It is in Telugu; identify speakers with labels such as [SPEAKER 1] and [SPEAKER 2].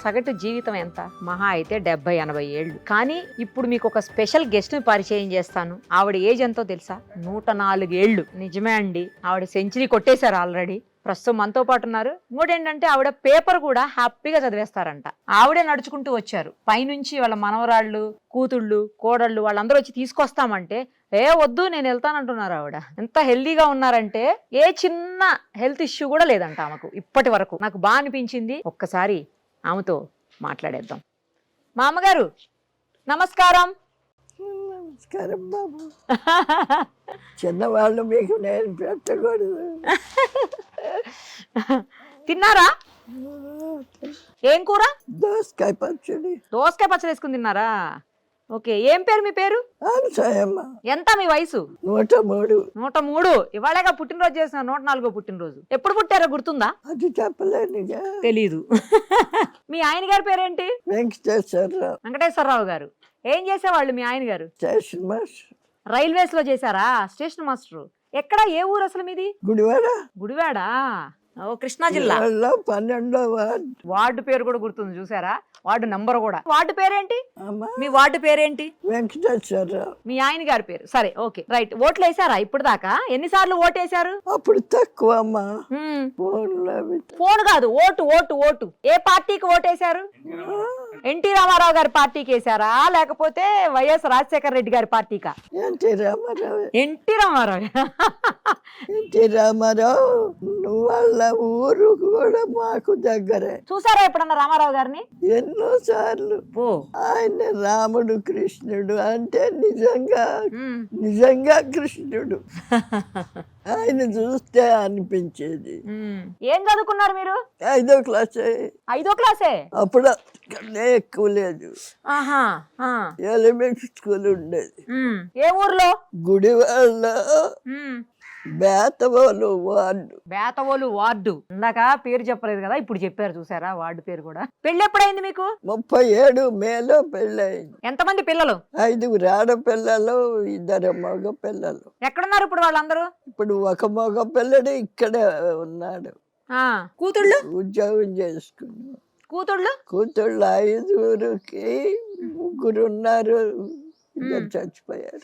[SPEAKER 1] సగటు జీవితం ఎంత? మహా అయితే 70-80 ఏళ్ళు. కానీ ఇప్పుడు మీకు ఒక స్పెషల్ గెస్ట్ ని పరిచయం చేస్తాను. ఆవిడ ఏజ్ ఎంతో తెలుసా? 104 ఏళ్ళు. నిజమే అండి, ఆవిడ సెంచరీ కొట్టేశారు ఆల్రెడీ. ప్రస్తుతం మనతో పాటు ఉన్నారు. ఇంకోటేంటంటే ఆవిడ పేపర్ కూడా హ్యాపీగా చదివేస్తారంట. ఆవిడే నడుచుకుంటూ వచ్చారు. పైనుంచి వాళ్ళ మనవరాళ్ళు, కూతుళ్ళు, కోడళ్ళు వాళ్ళందరూ వచ్చి తీసుకొస్తామంటే ఏ వద్దు నేను వెళ్తానంటున్నారు ఆవిడ. ఎంత హెల్దీగా ఉన్నారంటే ఏ చిన్న హెల్త్ ఇష్యూ కూడా లేదంట ఆమెకు ఇప్పటి వరకు. నాకు బాగా అనిపించింది. ఒక్కసారి ఆమెతో మాట్లాడేద్దాం. మా అమ్మగారు నమస్కారం.
[SPEAKER 2] నమస్కారం బాబు. చిన్నవాళ్ళు మీకు నేను పెట్టకూడదు.
[SPEAKER 1] తిన్నారా? ఏం కూర?
[SPEAKER 2] దోసకాయ పచ్చడి.
[SPEAKER 1] దోసకాయ పచ్చడి వేసుకుని తిన్నారా? ఓకే. ఏం పేరు మీ పేరు?
[SPEAKER 2] అనసూయమ్మ.
[SPEAKER 1] ఎంత మీ వయసు?
[SPEAKER 2] 103.
[SPEAKER 1] 103. ఇవాళగా పుట్టినరోజు చేసిన 104 పుట్టినరోజు. ఎప్పుడు పుట్టారో గుర్తుందా?
[SPEAKER 2] అది చెప్పలేనుగా.
[SPEAKER 1] తెలీదు. మీ ఆయన గారి పేరేంటి?
[SPEAKER 2] వెంకటేశ్వరరావు.
[SPEAKER 1] వెంకటేశ్వరరావు గారు. ఏం చేసేవాళ్ళు మీ ఆయన గారు?
[SPEAKER 2] Station master.
[SPEAKER 1] రైల్వేస్ లో చేశారా? Station master. ఎక్కడ? ఏ ఊరు అసలు మీది?
[SPEAKER 2] గుడివాడ.
[SPEAKER 1] గుడివాడా? ఓ కృష్ణా జిల్లా.
[SPEAKER 2] 12వ వార్డు.
[SPEAKER 1] వార్డు పేరు కూడా గుర్తుంది చూసారా? వార్డు నంబర్ కూడా. వార్డు పేరేంటి?
[SPEAKER 2] అమ్మా
[SPEAKER 1] మీ వార్డు పేరేంటి?
[SPEAKER 2] వెంకటేశ్వరరావు.
[SPEAKER 1] మీ ఆయన గారి పేరు. సరే, ఓకే, రైట్. ఓట్లు వేసారా ఇప్పుడు దాకా? ఎన్నిసార్లు ఓటేశారు?
[SPEAKER 2] అప్పుడు తక్కువ అమ్మా. ఫోన్లో అవి.
[SPEAKER 1] ఫోన్ కాదు, ఓటు ఓటు ఓటు. ఏ పార్టీకి ఓటేశారు? ఎన్టీ రామారావు గారి పార్టీకి వేసారా లేకపోతే వైఎస్ రాజశేఖర రెడ్డి గారి పార్టీకా?
[SPEAKER 2] NT Ramarao.
[SPEAKER 1] NT Ramarao.
[SPEAKER 2] NT Ramarao వాళ్ళ ఊరు కూడా మాకు దగ్గరే.
[SPEAKER 1] చూసారా ఎప్పుడన్నా రామారావు గారిని?
[SPEAKER 2] ఎన్నో సార్లు.
[SPEAKER 1] ఓ.
[SPEAKER 2] ఆయన రాముడు కృష్ణుడు అంటే నిజంగా కృష్ణుడు. ఆయన చూస్తే అనిపించేది.
[SPEAKER 1] ఏం చదువుకున్నారు మీరు?
[SPEAKER 2] 5వ క్లాసే.
[SPEAKER 1] 5వ క్లాసే?
[SPEAKER 2] అప్పుడు కన్నా ఎక్కువ లేదు.
[SPEAKER 1] ఆహా.
[SPEAKER 2] ఎలిమెంటరీ స్కూల్ ఉండేది.
[SPEAKER 1] ఏ ఊర్లో?
[SPEAKER 2] గుడివాళ్ళ బేతవోలు వార్డు.
[SPEAKER 1] బేతవోలు వార్డు. ఇందాక పేరు చెప్పలేదు కదా, ఇప్పుడు చెప్పారు చూసారా వార్డు పేరు కూడా. పెళ్లి ఎప్పుడైంది మీకు?
[SPEAKER 2] 37 మేలో పెళ్ళయింది.
[SPEAKER 1] ఎంతమంది పిల్లలు?
[SPEAKER 2] 5 ఆడపిల్లలు, 2 మగ పిల్లలు.
[SPEAKER 1] ఎక్కడున్నారు ఇప్పుడు వాళ్ళందరూ?
[SPEAKER 2] ఇప్పుడు ఒక మగ పిల్లడు ఇక్కడే ఉన్నాడు.
[SPEAKER 1] కూతుళ్ళు?
[SPEAKER 2] ఉద్యోగం చేసుకున్నాడు.
[SPEAKER 1] కూతుళ్ళు?
[SPEAKER 2] కూతుళ్ళు 5కి 3 ఉన్నారు. 2 చచ్చిపోయారు.